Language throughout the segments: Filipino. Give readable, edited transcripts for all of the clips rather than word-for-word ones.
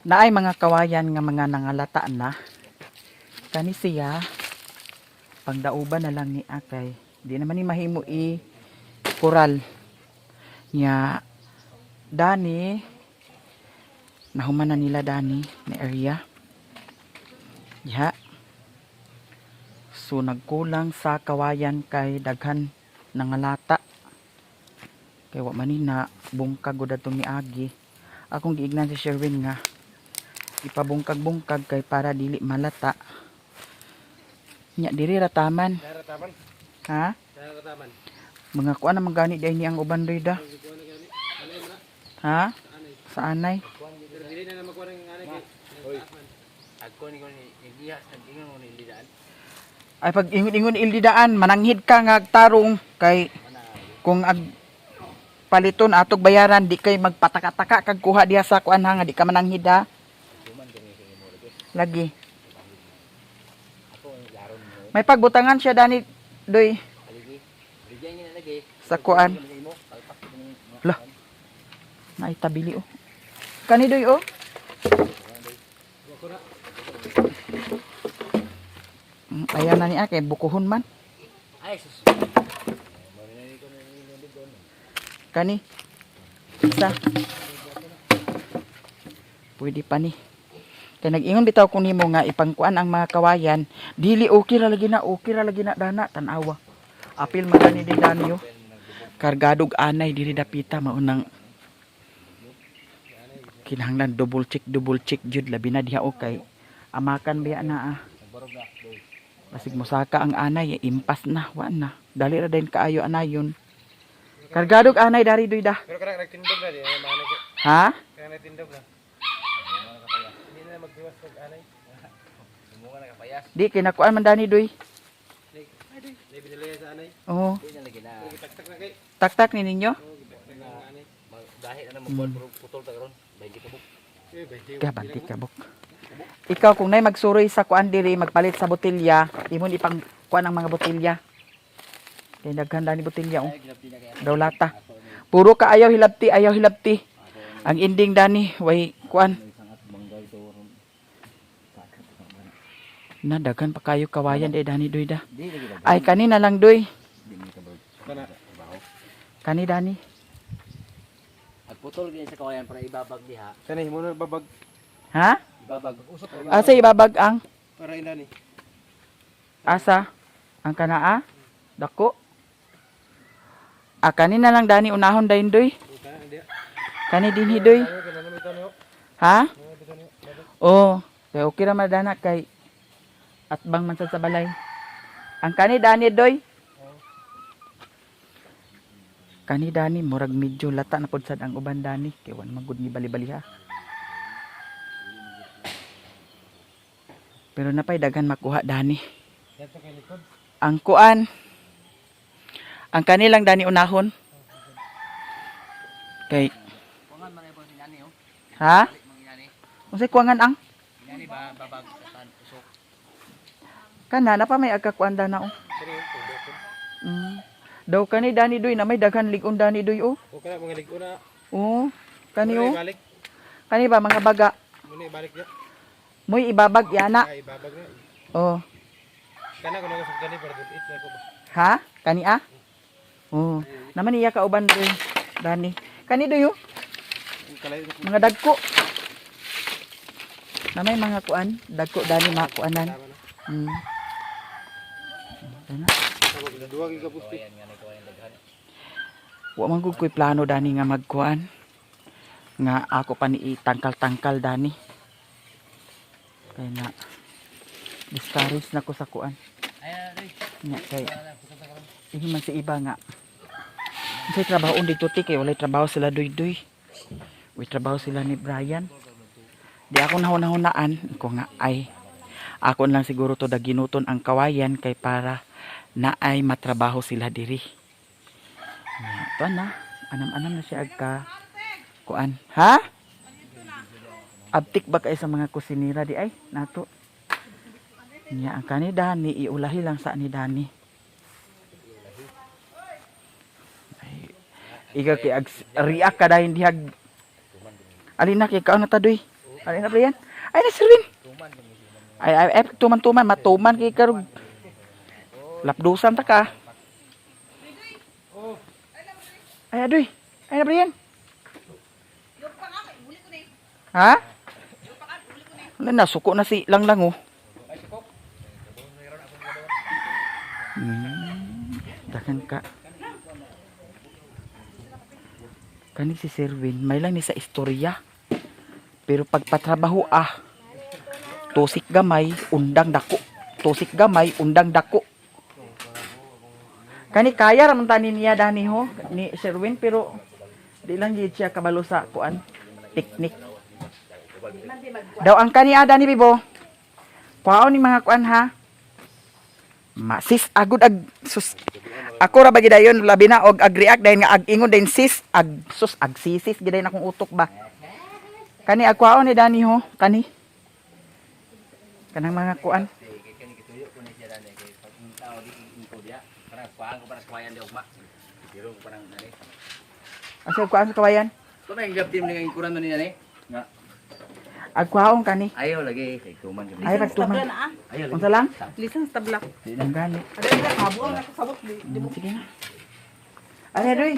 Naay mga kawayan nga mga nangalata na. Kani siya pangdauban na lang ni akay. Di naman ni mahimo i kural nya dani nahuman na nila dani na area. Ya. So nagkulang sa kawayan kay daghan nangalata. Kay wa man ni na bungkag gud atong miagi. Akong giignan si Sherwin nga ipabungkag-bungkag kay para dili malata. Nya diri rataman. Rataman. Ha? Rataman. Mga kuan naman gani day ni ang uban doy da. Ha? Sa anay. Dili na magkuha ng anay kay. Oy. Agko ni Elias ang ingon ni Lidaan. Ay pag ingon-ingon ildidaan mananghid ka nga tarong kay kung ag paliton atog bayaran di kay magpataka-taka kag kuha diha sa kuan nga di ka mananghid ha. Lagi. May pagbutangan siya dani doy. Sa kuan. Lah. Naitabili oh. Kani doy oh. Ayan na niya kay bukuhon man. Kani. Isa. Pwede pa ni. Kaya nag-ingon bitaw ko nimo nga ipangkuan ang mga kawayan, dili okay ra lagi na dana tanawa. Apil magani din danyo. Kargadog anay diri dapita maunang kinahanglan double check jud labi na diha okay. Amakan biya na ah. Basig mosaka ang anay impas na wa na. Dali ra din kaayo anayon. Kargadog anay dari doy da. Pero kana nagtindog na di maana ko. Ha? Kana nagtindog na. Hindi na magdiwas kag anay. Sumunga na kapayas. Di kinakuan man dani doy. Dili binilaya sa anay. Oo. Dili na lagi na. Tak-tak na kay. Tak-tak ni ninyo. Anay. Dahil na magbuhat putol ta karon. 20 kabuk. Gabanti ka buk. Ikaw kung nay magsuroy sa kuan diri magpalit sa botelya, imon ipang kuan ang mga botelya. Kay naghanda ni botelya oh. Daw lata. Puro ka ayaw hilabti. Ang ending dani way kuan. Na daghan pa kayo kawayan dani doy da. Ay kanina lang doy. Kani dani. Putol din sa kawayan para ibabag diha. Kani mo na babag. Ha? Ibabag. Usap Asa ibabag ang Para indani. asa ang kanaa dako. Kanina lang dani unahon dayon doy. Kani dinhi doy. Ha? Oh, kay okay ra madana kay atbang man sa balay. Ang kani dani doy. Kani dani murag medyo lata na pod sad ang uban dani kay wan magud ni bali-bali ha. Pero napay daghan makuha dani. Ang kuan ang kanilang dani unahon. Kay kuangan man ay nani oh. ha? Manginani. Unsay kuangan ang? Nani ba babag sa tan usok. Kana na pa may agkakuan dana oh. Daw kani dani doy na may daghan ligon dani doy oh. O kana mga ligo na. Oh, kani oh. Balik. Kani ba mga baga? Muna ibalik ya. Moy ibabag yana. Ay ibabag na. Oh. Kana kuno sa gani para good eat na ko ba. Ha? Kani ah? Oh. Naman iya ka uban doy dani. Kani doy oh. Kalay Mga dagko. Na may mga kuan, dagko dani makuanan. Dana. Duwa gi kapusti. Wa man gud ko'y plano dani nga magkuan. Nga ako pa ni tangkal-tangkal dani. Kaya na discourage na ko sa kuan. Nya kay ini man si iba nga. Sa trabaho dito ti kay walay trabaho sila doy-doy. Way trabaho sila ni Brian. Di ako nahuna-hunaan ko nga ay ako lang siguro to daginuton ang kawayan kay para na ay matrabaho sila diri. Ito na. Anam-anam na siya agka kuan. Ha? Abtik ba kayo sa mga kusinira di ay? Nato. Nya ang kani dani iulahi lang sa ni dani. Ay, ikaw kay react ka dahil dihag. Alin na kay kaon na tadoy. Ano na Brian? Ay, na Sherwin. Ay, tuman-tuman. Matuman kay karog. Lapdusan ta ka. Ay, adoy. Ay, na Brian. Ha? Ano na, suko na si Langlang, oh. Dakan ka. Kani si Sherwin, may lang ni sa istorya. Pero pagpatrabaho tosik gamay, undang dako. Tosik gamay, undang dako. Kani kaya raman tani niya dani ho ni Sherwin pero di lang gid siya kabalo sa kuan teknik. Daw ang kani ada ni Bibo. Kuhaon ni mga kuan ha. Sis agud ag sus. Ako ra ba gidayon labi na og ag-react dahil nga ag-ingon din sis ag sus ag sisis gidayon akong utok ba. Kani agkuhaon ni Dani ho kani. Kanang mga kuan. Kani kituyo ko ni siya dali kay pag tao di ko dia. Para kuhaan ko para sa kawayan di ugma. Biro ko parang nani. Asa kuan sa kawayan? Ko na yung team ni kuran man ni nani. Nga. Agkuhaon kani. Ayaw lagi kay tuman kami. Ay pagtuman. Ayaw lagi. Unsa lang? Lisan sa tabla. Di lang gani. Ada na kabuang na kasabot di mo. Sige na. Ano doy?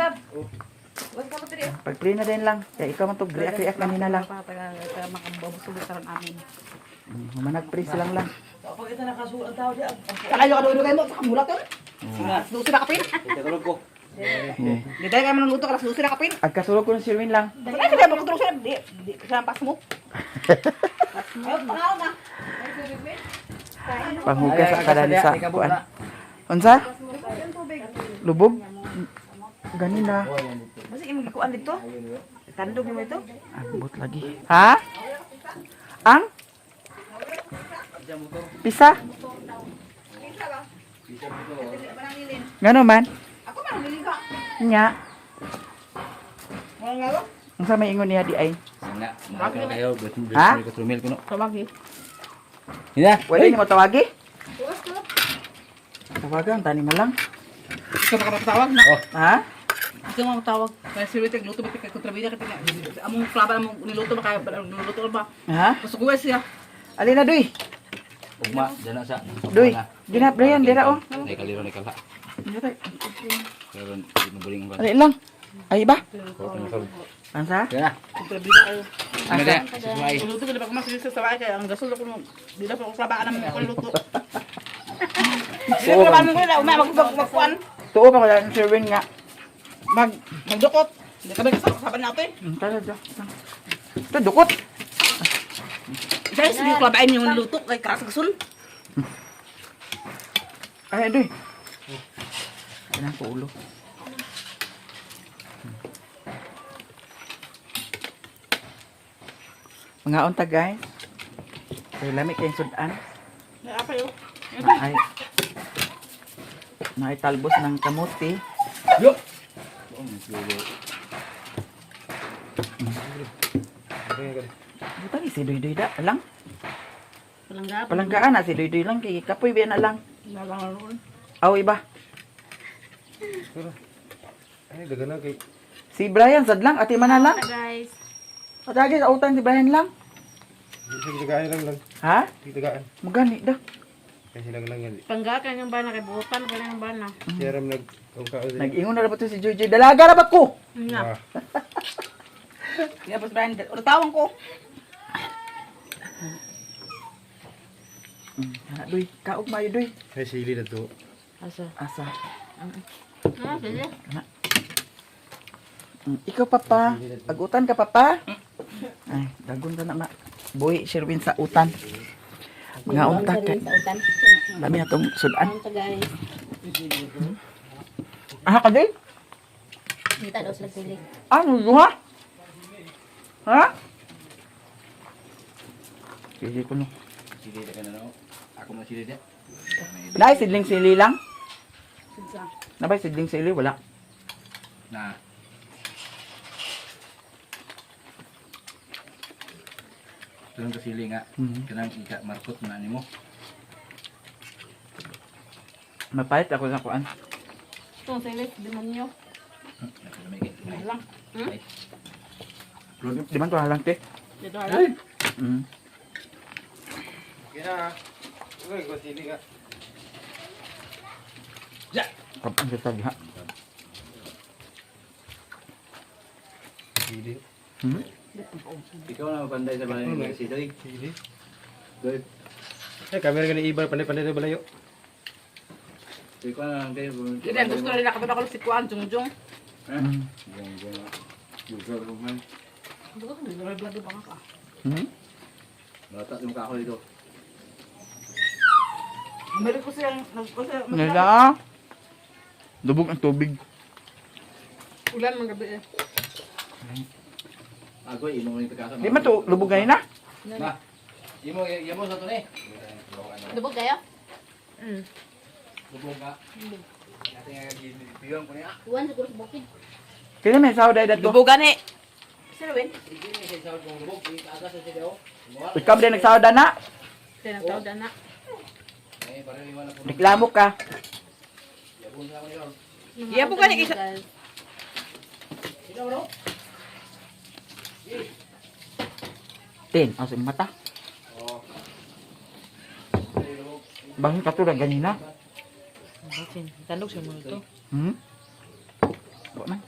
Wag ka matri. Pag-play na din lang. Kaya ikaw man to react kanina lang. Taga makababusog sa amin. Manag-pre silang lang. Kapag ito nakasuot ang tao di. Kakayo ka doon kayo mo kamulat ka. Nga, dusi na kapin. Tagalog ko. Di dai ka man luto ka dusi na kapin. Agkasulog ko ng Sherwin lang. Dai ka mo kontrol sa di sa pas mo. Ay, pangaw na. Panghugas sa kadali sa kuan. Unsa? Lubog? Ganina. Basi imong gikuan dito. Tandog mo ito. Ambot lagi. Ha? Ang? Pisa? Ngano man? Ako man niliga. Nya. Mga ngalo. Unsa may ingon niya di ay? Nga, makakita kayo. Ha? Katrumil ko no. Tawagi. Hina. Wala ni mo tawagi? Tawagan tani na lang. Ikaw ka makatawag na. Oh. Ha? Ikaw mo tawag. Kaya si Ritek luto bitik kay kontrabida kay among klaba among niluto ba kay niluto ba? Ha? Pasuguan siya. Alina doy. Ugma dana sa. Doy. Dinap Brian dira oh. Nay kaliro ni kala. Pero mabuling ko. Ali lang. Ay ba? Ansa? Kaya. Kontrabida kayo. Ano na? Sumay. Luto ko na pag mas sa sabay kay ang gasol ko di na pa ko klaba anam ko luto. Sino ba mo ko na magkuan? Tuo pa wala ng Sherwin nga. Magdukot. Di ka ba kasaban natin? Talaga. Ito dukot. Guys, yung klabain yung luto kay karas gasol. Ay doy. Kanang ko ulo. Mga unta guys. Kay lamig kayong sudan. Apa yo? Ay. Talbos ng kamuti. Yo. Buta ni si Doy-Doy da lang. Palangga. Palanggaan na si Doy-Doy lang kay kapoy biya na lang. Nalangaron. Aw iba. Ay, dagan na kay Si Brian sad lang ati man na lang. Guys. Atagi sa utan si Brian lang. sige tagaan lang. Ha? Sige tagaan. Magani da. Kasi lang yan. Pangga ka yung bana kay butan ka yung bana. Siya ram nag kung kao din. Nag-ingon na ra ba to si Joy-Joy. Dalaga ra ba ko? Nga. Ah, Kaya pas Brian, udah tawang ko. Doy, kaog mayo doy. ay sili na to. Asa? Asa. Ah, sige. Ikaw papa, pag-utan ka papa. Ay, dagon ka na ma. Boy, Sherwin sa utan. Mga unta ka. Utan. Lami atong sudan. Ito guys. Ah, ka doy? Kita daw sila sili. Ano ha? Ha? Sige ko no. Sili ka na no. Ako mo sili dia. Nay, sidling sili lang. Sige. Nabay sidling sili, wala. Na. Tulong ka sili nga. Kanang ika markot na nimo. Mapait ako sa kuan. Ito sili, demonyo. Nakalami kay. Lang. Ay. Di man to halang te. Dito halang. Mm. Okay na. Uy, ko sili ka. Kapag sa tagha. Sili. Hmm? Ikaw na mapanday sa balay ni si Doy. Sili. Doy. Eh, kamera ka ni Ibar, pandai-pandai na balayo. Ikaw na lang kayo. Hindi, ang gusto nila kapag ako si Kuan, Jungjung. Mm. Gusto ko man. Hindi ko, hindi ko vlog pa ka. Hmm? Malata yung mukha ko dito. Meron ko siyang, Nila. Lubog ang tubig. ulan mga gabi eh. Ako, imo yung pagkasa. Di man to lubog ngayon na. Na. Imo sa to ni. Lubog kayo? Lubog ka. Natin nga ginipiyon ko niya. Iwan siguro sa bukid. Kaya may sao dahil dato. Lubugan eh. Sir Win? Sige ni sa sawd kong lubog. Itaga sa sidaw. Ikaw din nagsawda na. Kaya nagtawad na. Eh, parang iwan na po. Reklamo ka. Yabon sa mga yun. Iya, bukan ni isa. Sino bro? Tin, ang sa mata. Oo. Bangin ka to na ganina. Basin, tandog siya mo ito. Hmm? Buat man.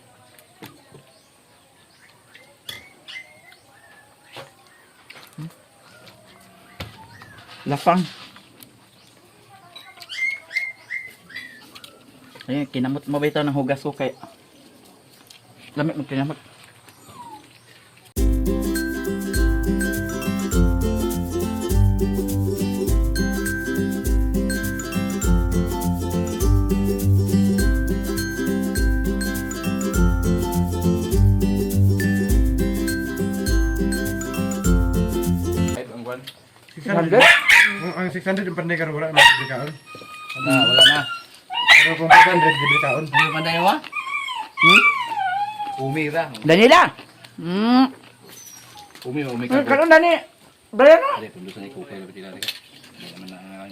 Hmm? Lapang. Ayun, kinamot mo ba ito ng hugas ko kay... Lamit mo kinamot. Kahit ang kwan. 600? Ang 600 yung panday ka wala na bibili kaon. Wala na. Pero kung 500 bibili kaon. Ano yung panday mo? Hmm? Umira. Danila! Hmm? Umi Karon na ni... Brian na? Ada tunduk sa ikuko yung pila ka.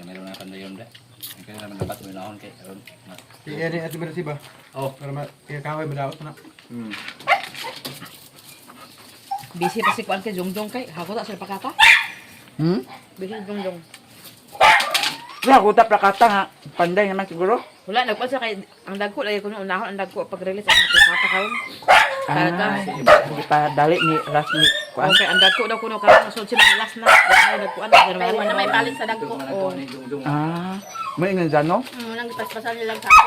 Meron na panday yun da. Ang kaya naman dapat may nahon kay karon. Iya ni ati bersih ba? Oh. Para kaway madaot na. Busy pa si Kuan kay Jungjung kay. Hako tak sila pakata. Hmm? Busy si Jungjung. Kaya ako plakata nga. Panday naman siguro. Wala, nagkuan siya kay, ang dagko, lagi ko nung unahon, ang dagko, pag-release, ang pakata karon. Talaga. Hindi pa dali ni Rasmi. Kuan. Okay, ang dagko daw kuno karon, so sila alas na. Ay, nagkuan na, Kaya January wala may na. palit sa dagko. May ingan dyan, no? Munang ipaspasan nilang sako.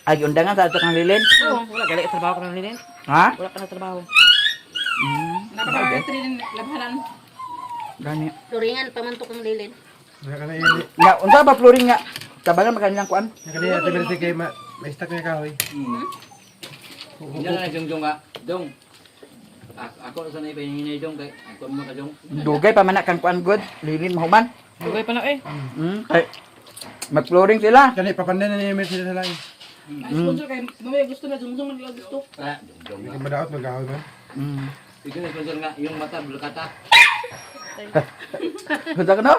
Ay, undangan sa ato kang lilin. Oo, wala, gali ka trabaho ka ng lilin. Ha? Wala ka na trabaho. Hmm. Napaka-training, labhanan. Gani. Turingan, pamantok ang lilin. Wala ka na ini. Nga, unsa ba flooring nga? Tabangan makanilang kuan? Kani ati bersih kay may stock na kahoy. Yan na jong nga. Jong. Ako sa na ipahingi jong kay ako mo ka jong. Dugay pa man na kang kuan good. Lilin mahuman. Dugay pa na eh. Kay mag-flooring sila. Kani papanday na ni Mercedes sa lain. Ang sponsor kay, mamaya gusto na, Jungjung na gusto. Ah, jong. Kay madaot magkahoy man. Ikaw na sponsor nga yung mata bulkata. Unsa ka no?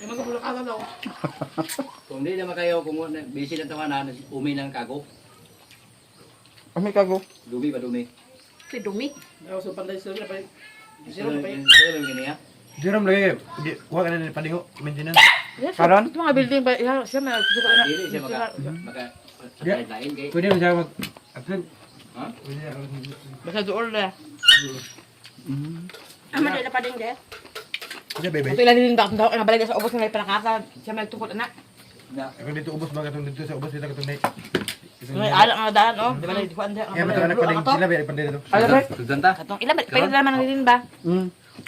Yung mga bulakata daw. Kung di naman kayo kung busy lang tawanan, umi ng kago. Umi kago. Dumi ba dumi? Si Dumi. Daw so panday sila pa. Sino yung gini ha? Diram lagi. Di wa ka na ni padingo maintenance. Karon? Ito mga building ba, ya, siya may gusto na. Dili siya maka lain kay. Pwede mo siya mag absent. Ha? Pwede siya. Basta doon na. Ama na pa din de. Pwede bebe. Ito ilan din ba, ang daw, balik sa ubos ng may panakata, siya may tungkol na. Na. Ako dito ubos mga katong dito sa ubos dito katong nay. May alak nga daan, oh. Di ba na, di ko anda. Ya betul anak pading sila be panday dito. Ala ba? Sugdanta. Katong ilan, pwede naman ang lilin ba?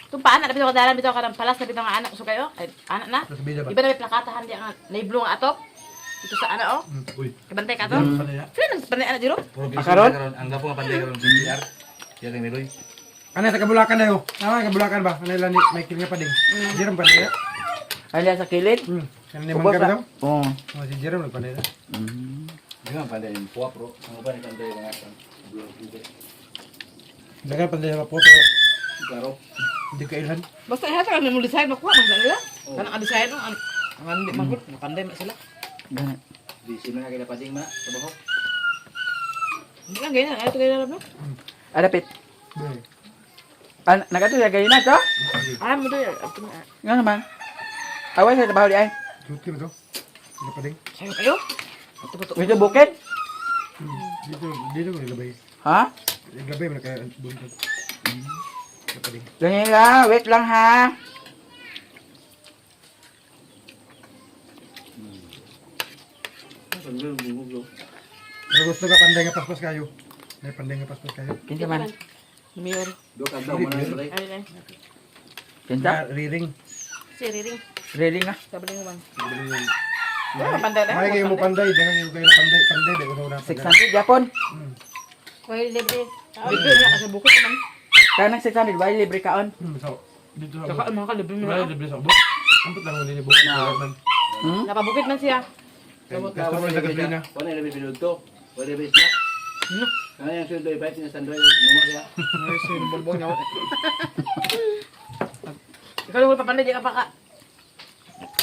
Itong paanak, napito ka dalan, bito ka ng palas, napito nga anak, so kayo, ay, anak na. Terus beda ba? Di ba na may plakatahan di ang naiblo nga atop? Ito sa anak, oh. Uy. Kabantay ka to. Panday na. Sino nang panday anak, Jiro? Karon? Ang gapo nga panday karon CR. Yan ang meloy. Ano sa kabulakan na yo? Tama kabulakan ba? Ano lang ni Michael nga pading. Jerome panday na. Ala sa kilid. Kan ni man ka daw? Oo. Oh si Jerome panday na. Di ba panday yung puwa bro? Ang ba ni panday nga kan? Dagan panday na po pero Klaro. hindi ka ilhan. Basta ihata ka mo design makuha, man nila. Kanang ang design, oh, ang hindi magkut, makanday na sila. Gani. Di sino nga kaya pading mana sa baho. Hindi lang ganyan, ay ito ganyan, no? Ada pit. Boy. Nagato ya gayon na to? Ah, mo doon. Nga naman. Away sa trabaho di ay. Duty ba to? Ano pa ding? Sayo kayo? Medyo bukid? Dito ko nilabay. Ha? Nilabay mo na kaya buntag. Ano pa ding? Ganyan lang. Wait lang ha. Pero gusto ka panday nga paspas kayo. May panday nga paspas kayo. Kinsa man. Mayor. Do ka daw mo na balay. Ay, ay. Kinsa? Riring. Si Riring. Really nga. Sabi mo man. Panday na. May kayo mo panday. Jangan yung kayo na panday. Panday. Dahil ko na panday. 600 Japon. Kuya libre. Libre na kasi bukod naman. Kanang 600 ba libre kaon? So, dito sa Saka ang mga kalibre mo Wala na. libre sa ubos. Ampot lang mo nilibok. Hmm? Napabukid man siya. Gusto ko sa gasolina. Wala na binulod to. Wala na snack. Ano yung sundo ibait niya sandroy numa siya. Ay, sino bonbon niya. Ikaw lang papanday di ka pa ka.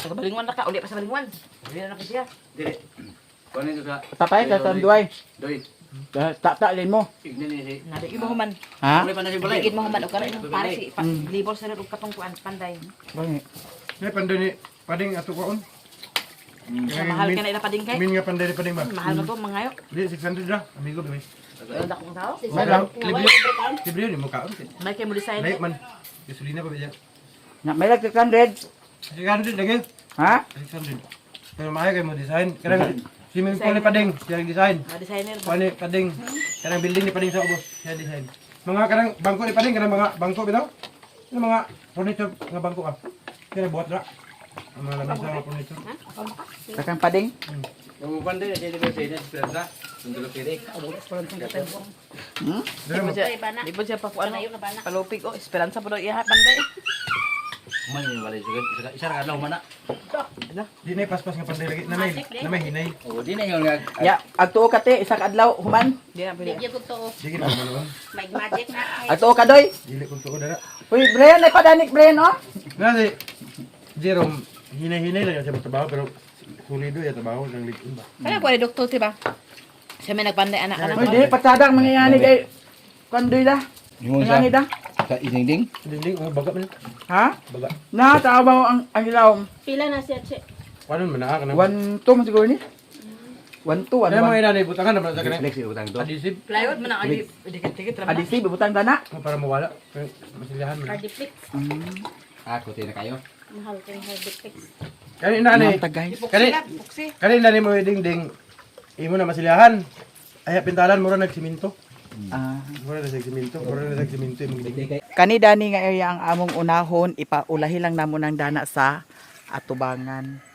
Sa balingwan na ka, uli pa sa balingwan. Uli na ka siya. Dire. Kuno ito sa Tatay sa sanduay. Doy. Tatalin mo. Ignan ni si. Nadi mo human. Ha? Wala pa na si balay. Igid mo human o karon para si Libor sa rin katong kuan panday. Bangi. May panday ni pading ato koon. Mahal ka na ila pading kay. Min nga panday ni pading ba? Mahal mo to mangayo. Di 600 ra. Amigo ba? Ang dakong tao. May lang. Libre yun. Mo kaon. May kay mo design. Layo man. Gasolina pa ba dyan? Na may lag 600. 600 lagi. Ha? 600. Pero maayo kayo mo design. Karang swimming pool ni pading. Siya ang design. Mga designer. Kuha ni pading. Karang building ni pading sa ubos. Siya design. Mga karang bangko ni pading. Karang mga bangko bitaw. Ano mga furniture nga bangko ka. Kaya buhat ra. Ang mga lamisa mga furniture. Kakang pading. Yung panday na siya sa ina esperanza. Sundo kiri. Hmm? Dala mo. Di ba siya pa kuan Ano na bana? palupig oh, esperanza po daw iya panday. Man yung balay sugad. Isa ra kadlaw man na. Di na paspas nga panday lagi. Na may hinay. O di na yung nag Ya, agtuo ka te isa ka adlaw human. Di na pwede. Di ko to. Di kita mo. May magic na. Agtuo ka doy. Dili ko tuod dara. Uy, Brian, ay padanik Brian oh. Nasi Jerome hinay-hinay lang siya magtrabaho pero sulido ya trabaho ng ligon ba. Kaya ko ay doktor tiba. Siya may nagpanday anak anak. Uy, di patsadang mangyayani kay kandoy da. yung Mangyayani da. sa ising-ding. Dinding baga man. Ha? Baga. Na tabaw ang ilaw. Pila na siya, che. Paano man naa ka na? 1 2 man siguro ni. 1 2 Ano mo 1 ina ni butangan na sa kanila. Flex yung utang to. Adhesive Plywood man ang adi. Dikit-dikit ra man. Adisi butang dana. para mawala. Masilihan mo. Cardiflix. Ako tin na kayo. Mahal ko yung Cardiflix. Kanina ni. Tagay. Puksi. Kanina ni mo ding imo na masilihan. Ay pintalan mo ra nagsiminto. Ah. Mura na nagsiminto, mura na nagsiminto imong ding. Kani dani nga area ang among unahon ipaulahi lang namo ng dana sa atubangan.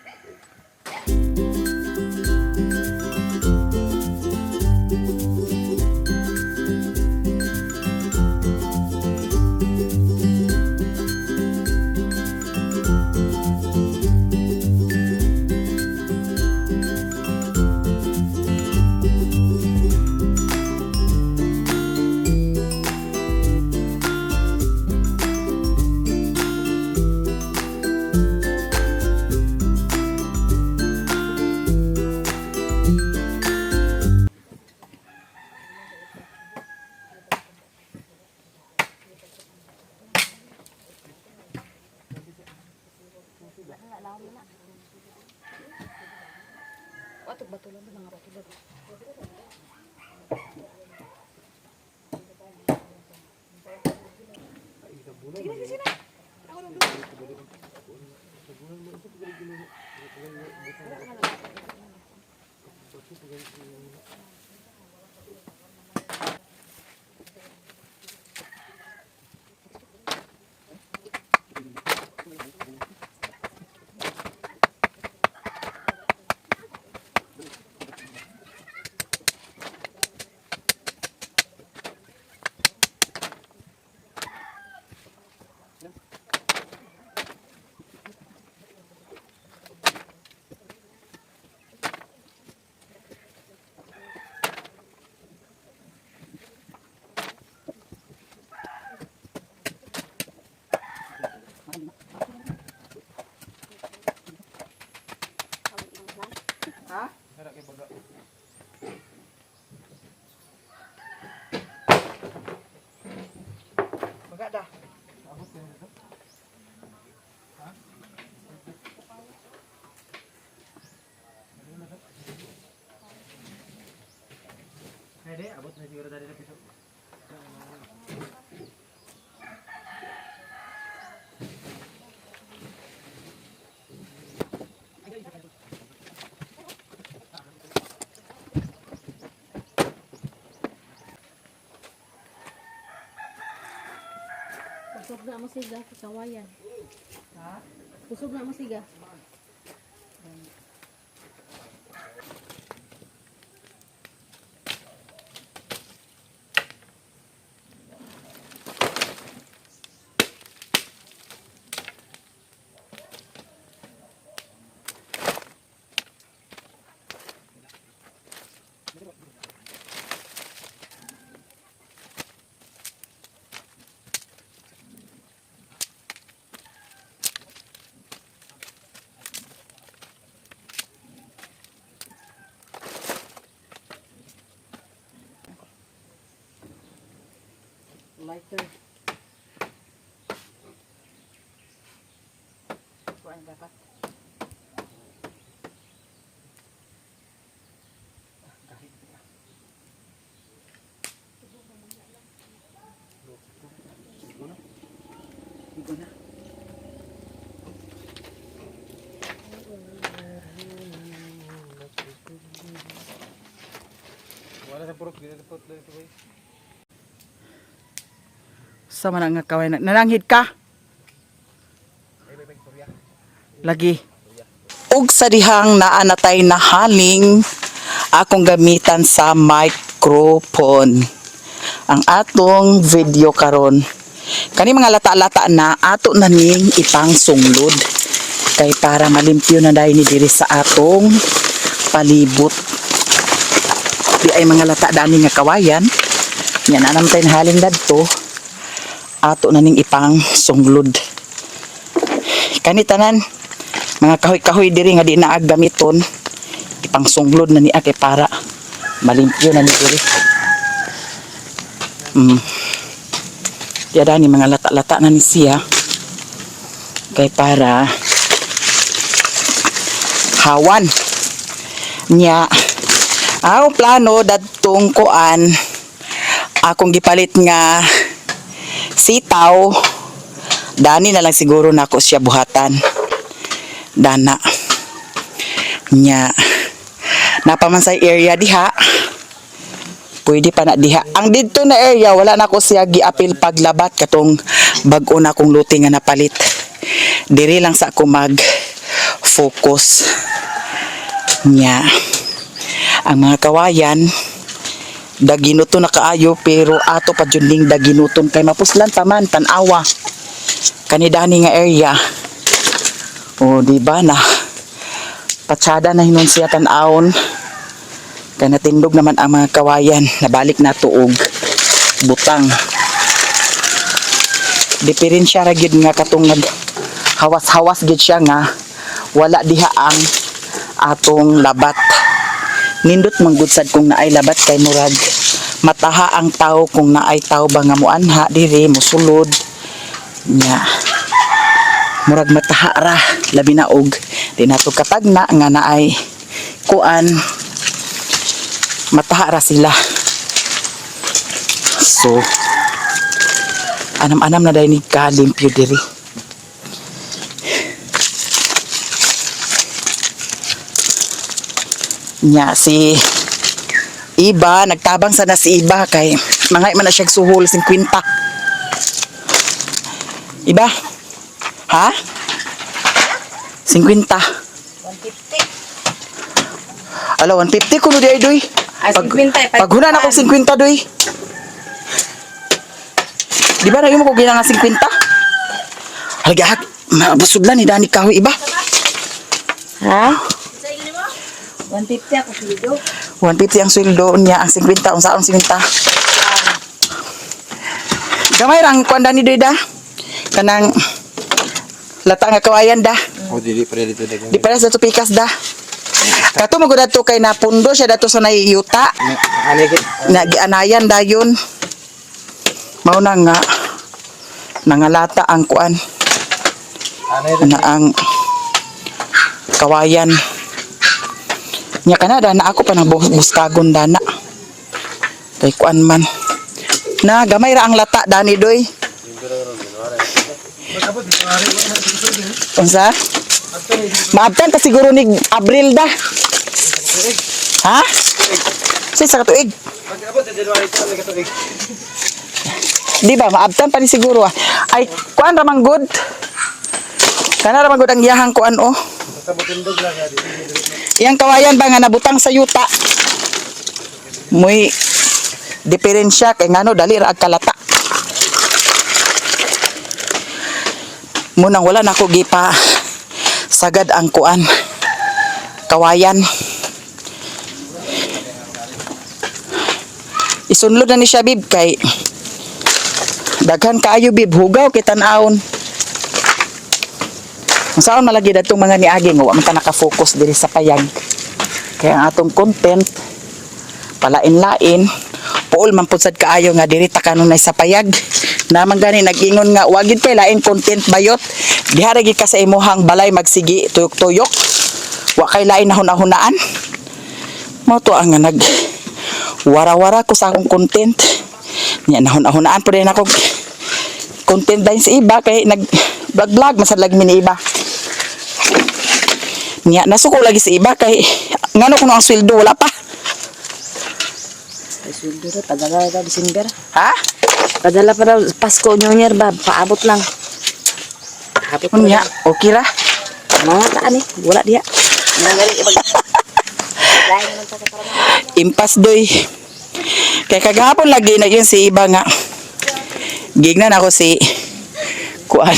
abot na siguro dali na piso. Kusog na mo siga sa kawayan. Ha? Kusog na mo siga. Lighter. Kuan dapat. Wala sa purok, dito po ito boy. Sa man nga kaway nananghid ka. Lagi. Ug sa dihang naa natay na haling akong gamitan sa microphone. Ang atong video karon kani mga lata-lata na ato na ning ipang sunglod kay para malimpyo na dahil ni diri sa atong palibot. Di ay mga lata dani nga kawayan. Yan anam tay haling dadto. Ato na ning ipang sunglod. Kani tanan mga kahoy-kahoy diri nga di naag gamiton ipang sunglod na niya kay para malimpyo na ni diri. Tiada ni mga lata-lata na ni siya kay para hawan nya. Ang plano dadtong kuan akong gipalit nga sitaw dani na lang siguro nako siya buhatan dana nya napaman sa area diha pwede pa na diha ang didto na area wala nako siya giapil paglabat katong bag-o na kong luti nga napalit diri lang sa ako mag focus nya ang mga kawayan daginuton na kaayo pero ato pa jud ning daginuton kay mapuslan pa man tan-awa kanidani nga area. O di ba na patsada na hinon siya tan-awon kay natindog naman ang mga kawayan nabalik na tuog butang. Diferensya ra gyud nga katong hawas-hawas gyud siya nga wala diha ang atong labat. Nindot manggudsad kung naay labat kay murag mataha ang tao kung naay tao ba nga muanha diri mosulod nya murag mataha ra labi na og di nato katagna nga naay kuan mataha ra sila. So anam-anam na dahil ni kalimpyo diri. Nya si Iba nagtabang sana si Iba kay mangay man na siya suhol 50. Iba ha 50 150 ala 150 kuno di ay doy pag huna na kong 50 doy di ba na yung ko ginanga 50 halga mabusudlan ni Dani kahoy Iba ha 150 ako sweldo. 150 ang sweldo niya, ang 50 ang saong 50. Gamay rang kuanda ni Doy da. Kanang lata nga kawayan da. O dili pa dito dagan. Di para sa tupikas da. Kato magud dato kay napundo siya dato sa nayuta. Nagianayan dayon. Mao na nga nangalata ang kuan. Na ang kawayan. Nya kana na ako pa nang buskagon dana. Kay kuan man. Na gamay ra ang lata dani doy. Unsa? Maabtan ka siguro ni Abril da. Ha? Sa katuig. Di ba maabtan pa ni siguro ah. Ay kuan ra man good. Kana ra man good ang iyahang kuan oh. Iyang kawayan ba nga nabutang sa yuta. Muy diferensya kay ngano dali ra ag kalata. Munang wala nako gipa sagad ang kuan kawayan. Isunlod na ni siya bib kay daghan kaayo bib hugaw kay tan-awon. Saan malagi datong mga niaging wa man ta naka-focus diri sa payag. Kaya ang atong content palain-lain puol man pud sad kaayo nga diri ta kanunay sa payag. Naman gani nag-ingon nga wa gid kay lain content bayot. Diha ra gid ka sa imuhang balay magsigi tuyok-tuyok. Wa kay lain nahuna-hunaan. Mao to ang nag wara-wara ko sa akong content. Nya nahuna-hunaan pud din ako content din sa iba kay nag vlog masadlag mi ni iba. Nya nasuko lagi sa iba kay ngano kuno ang sweldo wala pa. Ay, sweldo na, padala na December. Ha? Padala pa daw, Pasko, New Year ba? Paabot lang. Paabot pa Nya lang. okay ra. Mga taan eh, wala diya. Mga galing ibag... Lain naman sa katarama. Impas doy. Kay kagahapon lagi na yun si iba nga. Gignan ako si kuan.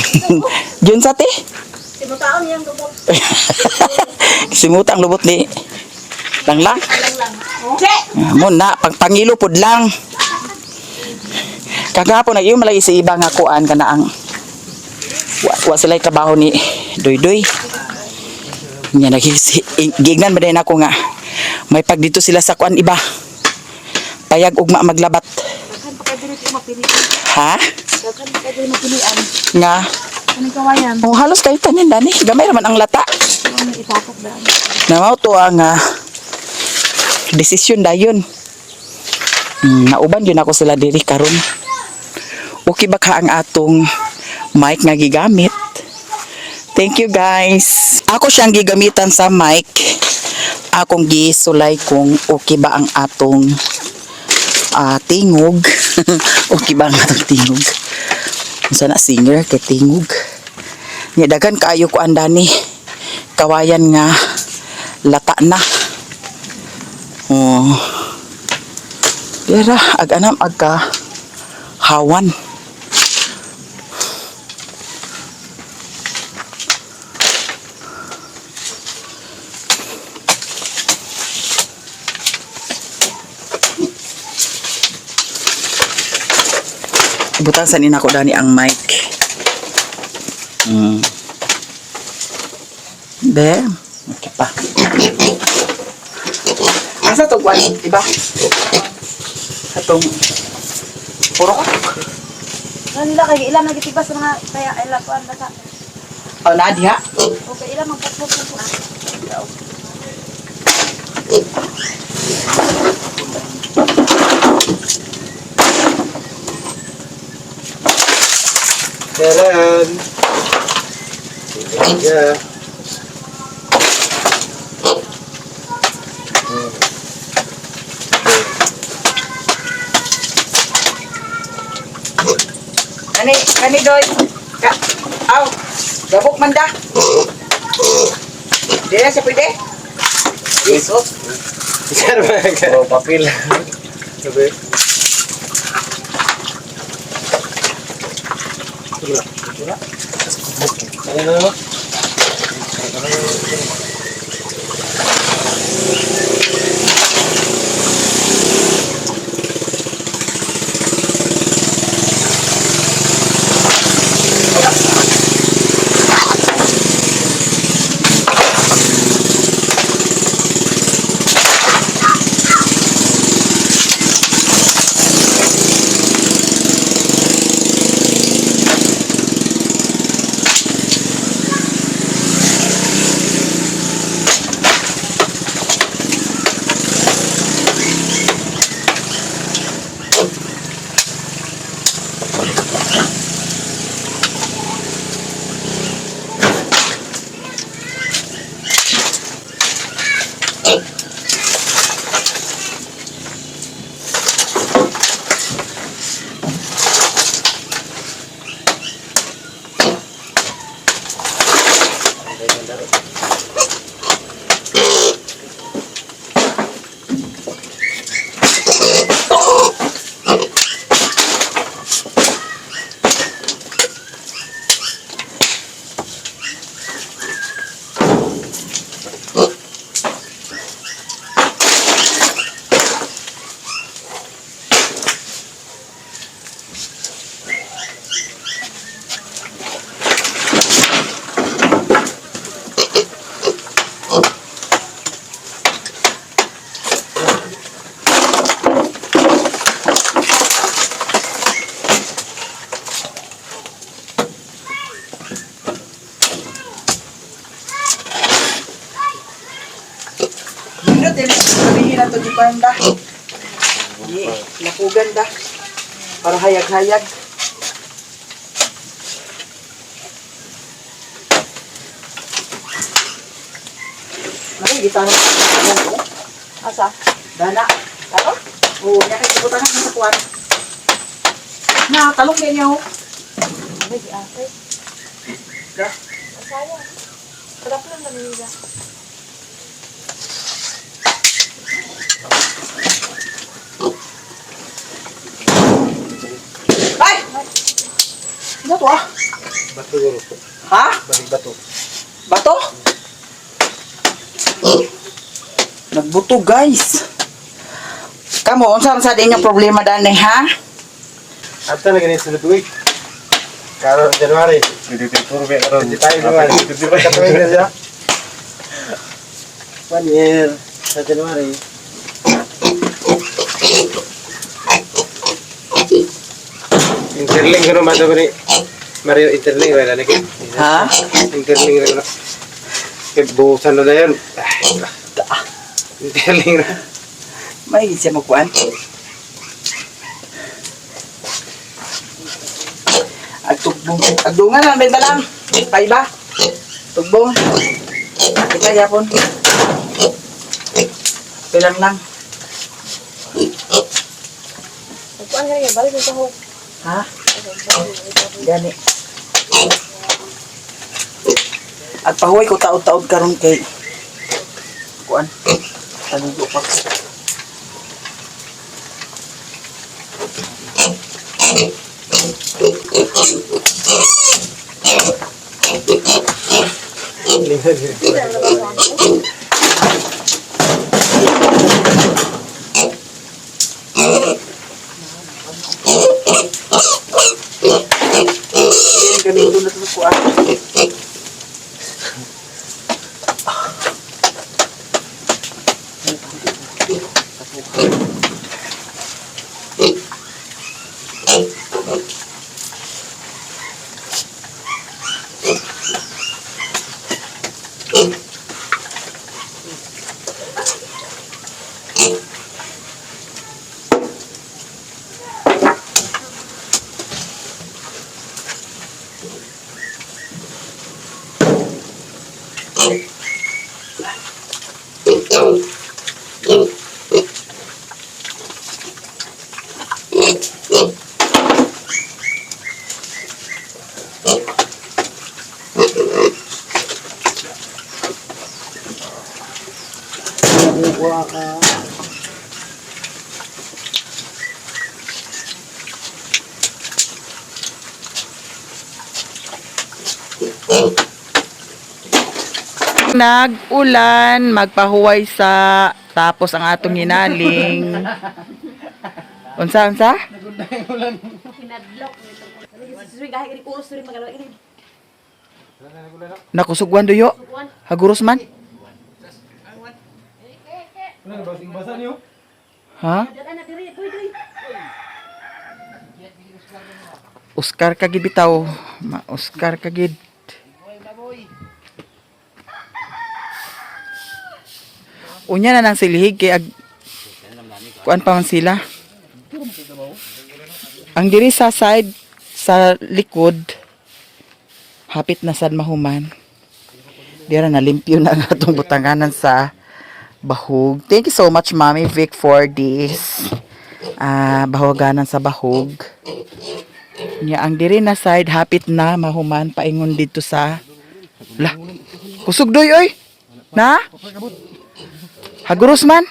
Jun sa te. Simutaon niyang lubot. Simutang lubot ni lang. Mo na pangilo pud lang. Kagahapon na yun malagi si iba nga kuan kana ang wa sila trabaho ni Doy. Nya nagignan ba din ako nga may pag dito sila sa kuan iba. Payag ugma maglabat. Daghan pa kayo dito mapilian. Ha? Daghan pa kayo dito mapilian. Nga. Anong kawayan? Oh, halos kayo tanin dani. Gamay raman ang lata. Ano itapok daan? Namaw to ang desisyon dayon. Nauban yun ako sila diri karon. Okay ba ka ang atong mic nga gigamit? Thank you guys. Ako siyang gigamitan sa mic. Akong gisulay kung okay ba ang atong tingog. Okay ba ang atong tingog? Sana singer kay tingog. Nya daghan kaayo ko andani. Kawayan nga lata na. Oh. Dira ag-anam agka hawan. Butang sanin ako dani ang mic. There. Okay pa. Asa to kwan, diba? Atong puro ka. Ano nila kayo, ilang nagitiba sa mga kaya ilang kuan bata. Oh, Nadia. Okay, ilang magpapot po. Kailan? Yeah. Kani doy. Aw, gabok man da. Dili sa pwede. Yes, oh. Sir, oh, papel. Sabi. Ano na? Hindi, sabihin na ito di panda. Di, napugan da. Para hayag-hayag. Mari, gitara ko. Asa? Dana. Talong? Oo, niya kayo ibutan ng sa kuwan. Na, talong din niyo. Ay, di ate. Da. Sayang. Sarap lang kami nila. Ay! Ano to ah? Bato guro. Ha? Balik bato. Bato? Nagbuto guys. Kamu, unsa sa din yung problema dani ha? At na ganito sa tuwig. Karon January. Dito turbe karon. Di tayo January. Dito pa katuig na siya. 1 year sa January. Interling ko ba ito ni Mario interling wala lagi. Ha? Interling na. Kaya buhusan na yan. Interling na. May siya magkuhan. Agdungan lang, benta lang. Paiba. Tugbong. Kita yapon. Pilang lang. Magpuan ka rin, balik yung tahok. Ha? Gani. At pahuway ko taod-taod karon kay kuan. Taligo pa. Kami doon na sa kuan. Nag-ulan, magpahuway sa tapos ang atong hinaling. Unsa? Pinadlock. Suri, kahit ini kulos suri magalaw ini. Nakusugwan doyo. Haguros man. Basa niyo? Ha? Dala na diri, doy. Oscar ka gid bitaw. Oscar ka gid. Unya na nang silihig kay kuan pa man sila. Ang diri sa side sa likod hapit na sad mahuman. Dira na limpyo na ang atong butanganan sa bahog. Thank you so much Mommy Vic for this bahoganan sa bahog. Nya ang diri na side hapit na mahuman paingon dito sa Lah. Kusog doy oy. Na? Haguros man.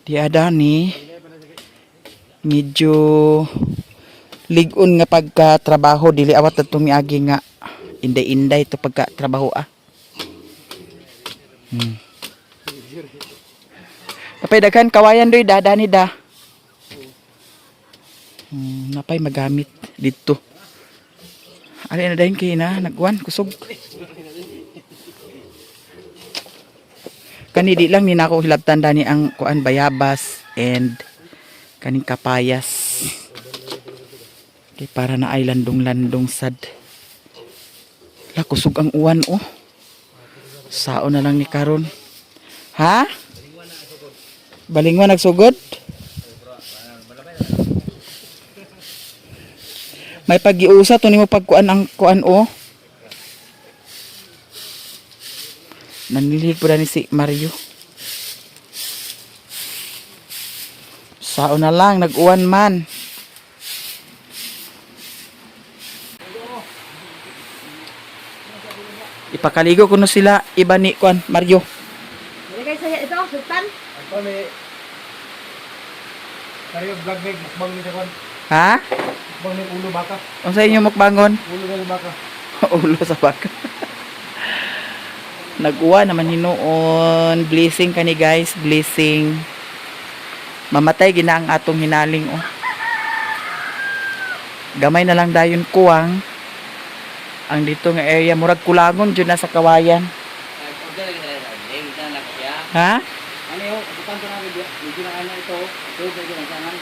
Di ada ni. Medyo ligon nga pagka-trabaho dili awat adto miagi nga inday-inday to pagka-trabaho ah. Napay daghan kawayan doy dadani da. Napay magamit dito. Ali na dahin kay na nagwan kusog. Kani di lang ni nako hilabtan dani ang kuan bayabas and kaning kapayas. Okay, para na ay landong-landong sad. La kusog ang uwan oh. Sao na lang ni karon. Ha? Balingwa nagsugod? May pag-iusa to nimo pagkuan ang kuan o. Nanililig po na ni si Mario. Sao na lang nag-uwan man. Ipakaligo ko no sila iba ni kuan Mario. Dili kay saya ito, sultan. Ito ni Mario vlog ni mukbang ni Japan. Ha? Mukbang ni ulo baka. Unsa inyo mukbangon? Ulo ng baka. Ulo sa baka. Nag-uwan naman hinoon. Blessing kani guys, blessing. Mamatay gina ang atong hinaling oh. Gamay na lang dayon kuwang. Ang dito nga area murag kulangon jud na sa kawayan. Ha? Ano yun? Bukan ko namin medyo na ano ito. Ito, pwede lang sangan.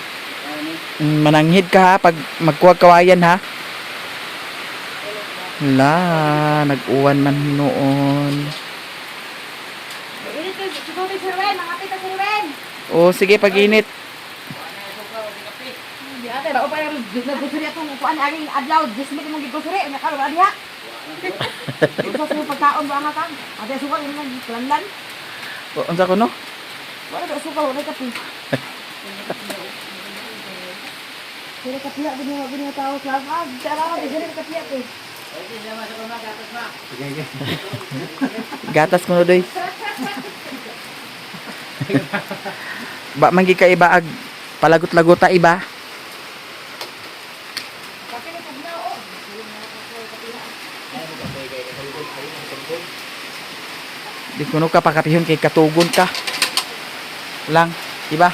Mananghid ka ha pag magkuha kawayan ha. La, nag-uwan man noon. Dili kay siguro si Ruben, mangapit si Ruben. O sige pag-init. Di ate ba pa yung nagusuri atong kuan aging adlaw, 10 minutes mong gigusuri, nya karon ba diha? Usa sa pagkaon ba nga kang? Ate suka imo nang planlan. O, unsa ko no? Wala ba suka wala kape. Sila kapiya din yung tao sa dara ka din kapiya ko. Gatas ko no doy. Ba man ka iba ag palagot-lagota iba. Di kuno ka pakapihon kay katugon ka. Lang, iba.